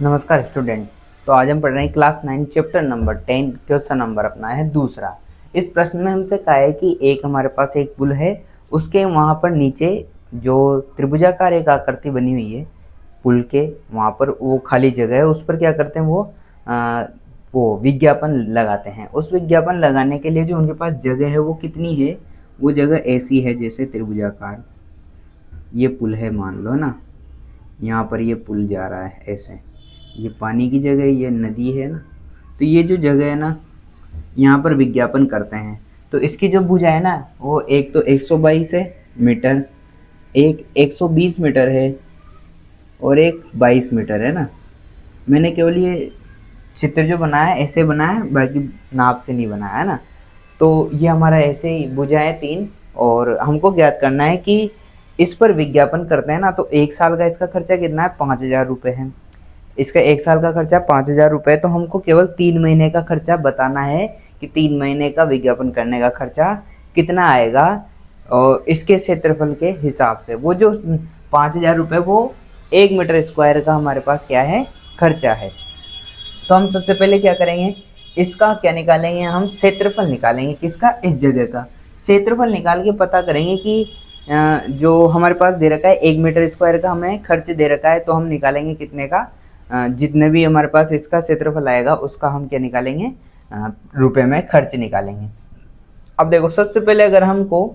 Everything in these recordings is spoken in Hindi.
नमस्कार स्टूडेंट। तो आज हम पढ़ रहे हैं class 9 chapter number 10। Question number अपना है दूसरा। इस प्रश्न में हमसे कहा है कि एक हमारे पास एक पुल है, उसके वहाँ पर नीचे जो त्रिभुजाकार एक आकृति बनी हुई है पुल के, वहाँ पर वो खाली जगह है, उस पर क्या करते हैं वो विज्ञापन लगाते हैं। उस विज्ञापन लगाने के लिए जो उनके पास जगह है वो कितनी है, वो जगह ऐसी है जैसे त्रिभुजाकार ये पुल है, मान लो ना, यहाँ पर ये पुल जा रहा है ऐसे, ये पानी की जगह, ये नदी है ना, तो ये जो जगह है ना, यहाँ पर विज्ञापन करते हैं। तो इसकी जो भुजा है ना, वो एक तो 122 है मीटर, एक 120 मीटर है और एक 22 मीटर है ना। मैंने केवल ये चित्र जो बनाया ऐसे बनाया, बाकी नाप से नहीं बनाया है ना। तो ये हमारा ऐसे ही भुजा है 3, और हमको ज्ञात करना है कि इस पर विज्ञापन करते हैं ना, तो एक साल का इसका खर्चा कितना है, 5000 रुपये है। इसका एक साल का खर्चा 5000 रुपये, तो हमको केवल 3 महीने का खर्चा बताना है कि 3 महीने का विज्ञापन करने का खर्चा कितना आएगा, और इसके क्षेत्रफल के हिसाब से वो जो 5000 रुपये वो 1 मीटर स्क्वायर का हमारे पास क्या है, खर्चा है। तो हम सबसे पहले क्या करेंगे, इसका क्या निकालेंगे, हम क्षेत्रफल निकालेंगे। किसका, इस जगह का क्षेत्रफल निकाल के पता करेंगे कि जो हमारे पास दे रखा है 1 मीटर स्क्वायर का हमें खर्च दे रखा है, तो हम निकालेंगे कितने का, जितने भी हमारे पास इसका क्षेत्रफल आएगा उसका हम क्या निकालेंगे, रुपए में खर्च निकालेंगे। अब देखो, सबसे पहले अगर हमको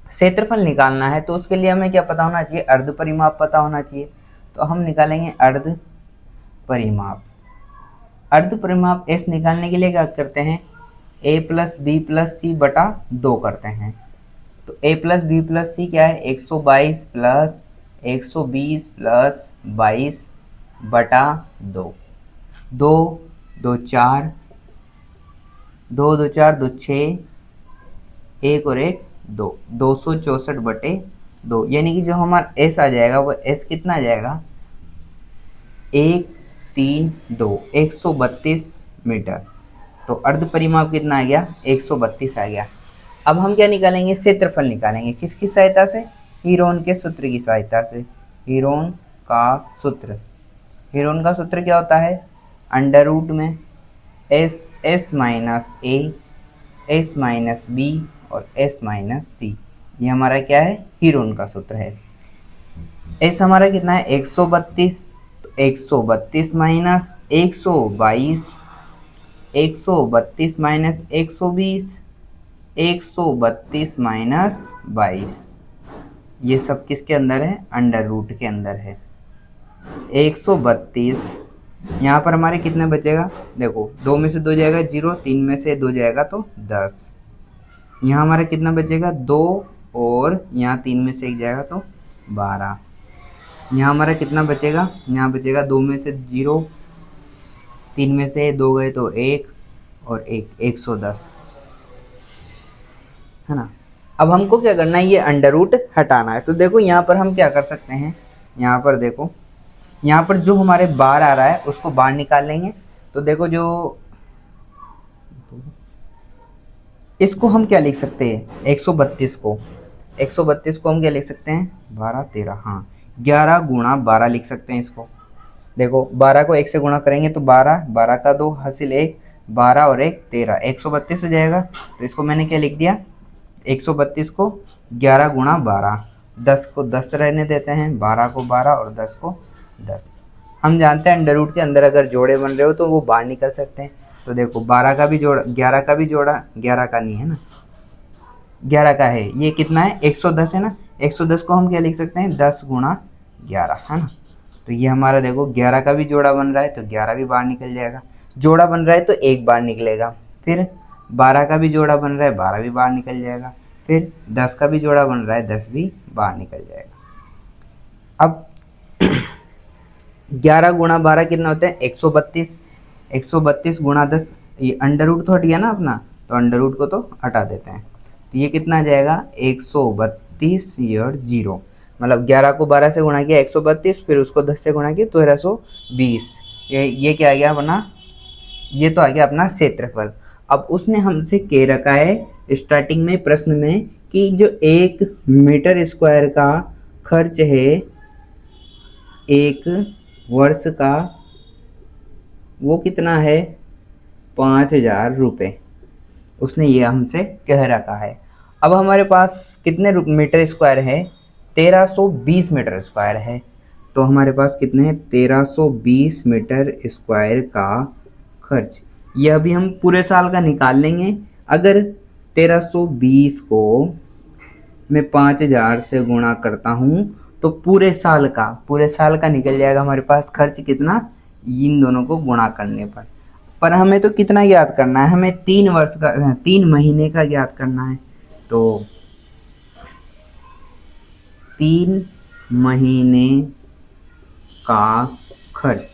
क्षेत्रफल निकालना है तो उसके लिए हमें क्या पता होना चाहिए, अर्ध परिमाप पता होना चाहिए। तो हम निकालेंगे अर्ध परिमाप। अर्ध परिमाप एस निकालने के लिए क्या करते हैं, a प्लस बी प्लस सी बटा 2 करते हैं। तो a प्लस बी प्लस सी क्या है, 122 प्लस 120 प्लस 22 बटा 2, 2 2 4, 2 2 4 2 6, एक और एक 2, 264 बटे 2, यानी कि जो हमारा एस आ जाएगा वो एस कितना आ जाएगा, 132 132 मीटर। तो अर्ध परिमाप कितना आ गया, 132 आ गया। अब हम क्या निकालेंगे, क्षेत्रफल निकालेंगे। किसकी सहायता से, हीरोन के सूत्र की सहायता से। हीरोन का सूत्र, हीरोन का सूत्र क्या होता है, अंडर रूट में एस एस माइनस ए, एस माइनस बी और एस माइनस सी, ये हमारा क्या है, हीरोन का सूत्र है। एस हमारा कितना है, 132, तो 132 माइनस 122, 132 माइनस 120, 132 माइनस 22, ये सब किसके अंदर है, अंडर रूट के अंदर है। 132, यहाँ पर हमारे कितने बचेगा, देखो 2 में से 2 जाएगा 0, 3 में से 2 जाएगा तो 10, यहाँ हमारा कितना बचेगा 2, और यहाँ 3 में से 1 जाएगा तो 12, यहाँ हमारा कितना बचेगा, यहाँ बचेगा 2 में से 0, 3 में से 2 गए तो 1 और 1, 110 है ना। अब हमको क्या करना है, ये अंडर रूट हटाना है। तो देखो यहाँ पर हम क्या कर सकते हैं, यहाँ पर देखो, यहाँ पर जो हमारे बार आ रहा है उसको बाहर निकाल लेंगे। तो देखो जो इसको हम क्या लिख सकते हैं, 132 को, 132 को हम क्या लिख सकते हैं, 12 13, हाँ 11 गुणा 12 लिख सकते हैं इसको। देखो 12 को 1 से गुणा करेंगे तो 12, 12 का 2 हासिल 1, 12 और 1 13, 132 हो जाएगा। तो इसको मैंने क्या लिख दिया, 132 को 11 गुणा 12, 10 को 10 रहने देते हैं, 12 को 12 और 10 को 10। हम जानते हैं अंडर रूट के अंदर अगर जोड़े बन रहे हो तो वो बाहर निकल सकते हैं। तो देखो 12 का भी जोड़ा, 11 का भी जोड़ा, 11 का नहीं है ना, 11 का है, ये कितना है 110 है ना, 110 को हम क्या लिख सकते हैं, 10 गुणा 11 है ना। तो ये हमारा देखो 11 का भी जोड़ा बन रहा है तो 11 भी बाहर निकल जाएगा, जोड़ा बन रहा है तो 1 बाहर निकलेगा। फिर 12 का भी जोड़ा बन रहा है, 12 भी बाहर निकल जाएगा। फिर 10 का भी जोड़ा बन रहा है, 10 भी बाहर निकल जाएगा। अब 11 गुणा 12 कितना होता है, 132, 132 गुणा 10, ये अंडर रूट तो हट गया ना अपना, तो अंडर रूट को तो हटा देते हैं। तो ये कितना आ जाएगा, 132 ईयर 0, मतलब 11 को 12 से गुणा किया 132, फिर उसको 10 से गुणा किया 1320। ये क्या आ गया अपना, ये तो आ गया अपना क्षेत्रफल। अब उसने हमसे कह रखा है स्टार्टिंग में प्रश्न में कि जो 1 मीटर स्क्वायर का खर्च है 1 वर्ष का वो कितना है 5,000 रुपये, उसने ये हमसे कह रखा है। अब हमारे पास कितने मीटर स्क्वायर है, 1320 मीटर स्क्वायर है। तो हमारे पास कितने हैं 1320 मीटर स्क्वायर का खर्च, ये अभी हम पूरे साल का निकाल लेंगे। अगर 1320 को मैं 5,000 से गुणा करता हूँ तो पूरे साल का निकल जाएगा हमारे पास खर्च कितना, इन दोनों को गुणा करने पर हमें तो कितना ज्ञात करना है, हमें 3 महीने का ज्ञात करना है। तो 3 महीने का खर्च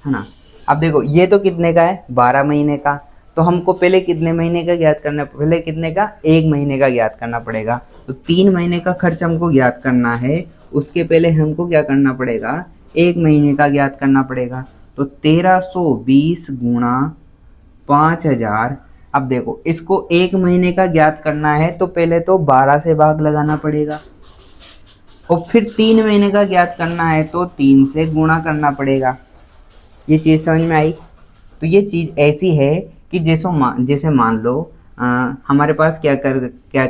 है ना। अब देखो ये तो कितने का है 12 महीने का, तो हमको पहले कितने महीने का ज्ञात करना है, पहले कितने का 1 महीने का ज्ञात करना पड़ेगा। तो 3 महीने का खर्च हमको ज्ञात करना है, उसके पहले हमको क्या करना पड़ेगा 1 महीने का ज्ञात करना पड़ेगा। तो 1320 गुणा 5,000। अब देखो इसको 1 महीने का ज्ञात करना है तो पहले तो 12 से भाग लगाना पड़ेगा, और फिर 3 महीने का ज्ञात करना है तो 3 से गुणा करना पड़ेगा। ये चीज़ समझ में आई। तो ये चीज़ ऐसी है कि जैसे मान लो हमारे पास क्या कर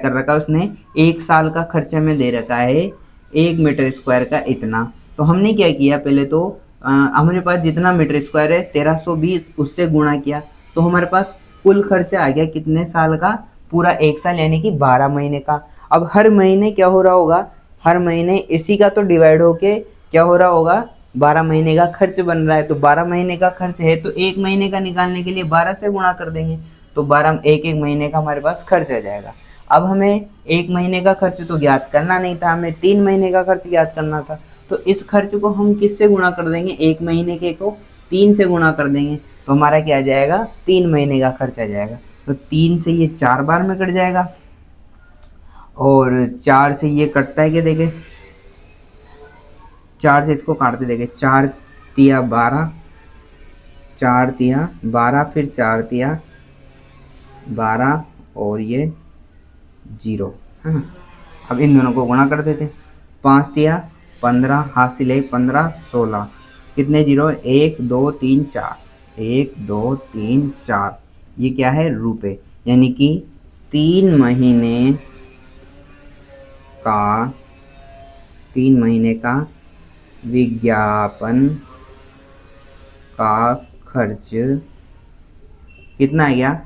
रखा है उसने, 1 साल का खर्च हमें दे रखा है 1 मीटर स्क्वायर का इतना। तो हमने क्या किया, पहले तो हमारे पास जितना मीटर स्क्वायर है 1320 उससे गुणा किया, तो हमारे पास कुल खर्चा आ गया कितने साल का, पूरा 1 साल यानी कि 12 महीने का। अब हर महीने क्या हो रहा होगा, हर महीने इसी का तो डिवाइड होके क्या हो रहा होगा 12 महीने का खर्च बन रहा है। तो 12 महीने का खर्च है तो 1 महीने का निकालने के लिए 12 से गुणा कर देंगे, तो 12 एक महीने का हमारे पास खर्च आ जाएगा। अब हमें 1 महीने का खर्च तो ज्ञात करना नहीं था, हमें 3 महीने का खर्च ज्ञात करना था। तो इस खर्च को हम किससे गुणा कर देंगे, 1 महीने के को 3 से गुणा कर देंगे, तो हमारा क्या आ जाएगा 3 महीने का खर्च आ जाएगा। तो 3 से ये 4 बार में कट जाएगा, और 4 से ये कटता है क्या देखे, 4 से इसको काटते देखे, 4 तिया 12, 4 तिया 12, फिर 4 तिया 12 और ये 0 है ना। अब इन दोनों को गुणा कर देते, 5 तिया 15, हासिल है 15, 16, कितने 0, 1 2 3 4, 1 2 3 4, ये क्या है रुपए, यानी कि 3 महीने का विज्ञापन का खर्च कितना आ गया,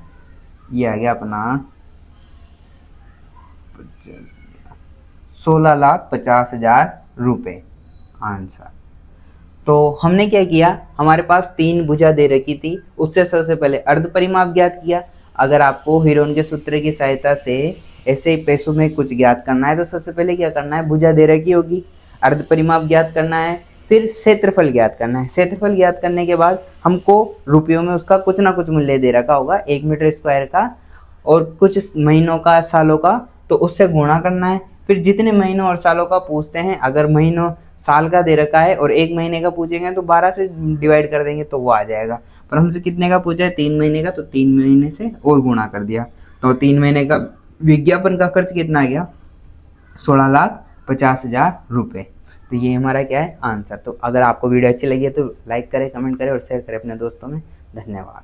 ये आ गया अपना 16,50,000 रुपये आंसर। तो हमने क्या किया, हमारे पास 3 भुजा दे रखी थी, उससे सबसे पहले अर्ध परिमाप ज्ञात किया। अगर आपको हीरोन के सूत्र की सहायता से ऐसे ही पैसों में कुछ ज्ञात करना है तो सबसे पहले क्या करना है, भुजा दे रखी होगी, अर्ध परिमाप ज्ञात करना है, फिर क्षेत्रफल ज्ञात करना है। क्षेत्रफल ज्ञात करने के बाद हमको रुपयों में उसका कुछ ना कुछ मूल्य दे रखा होगा 1 मीटर स्क्वायर का, और कुछ महीनों का सालों का, तो उससे गुणा करना है। फिर जितने महीनों और सालों का पूछते हैं, अगर महीनों साल का दे रखा है और 1 महीने का पूछेंगे तो 12 से डिवाइड कर देंगे तो वो आ जाएगा। पर हमसे कितने का पूछा है 3 महीने का, तो 3 महीने से और गुणा कर दिया, तो 3 महीने का विज्ञापन का खर्च कितना आ गया 16,50,000 रुपये। तो ये हमारा क्या है आंसर। तो अगर आपको वीडियो अच्छी लगी है तो लाइक करें, कमेंट करें और शेयर करें अपने दोस्तों में। धन्यवाद।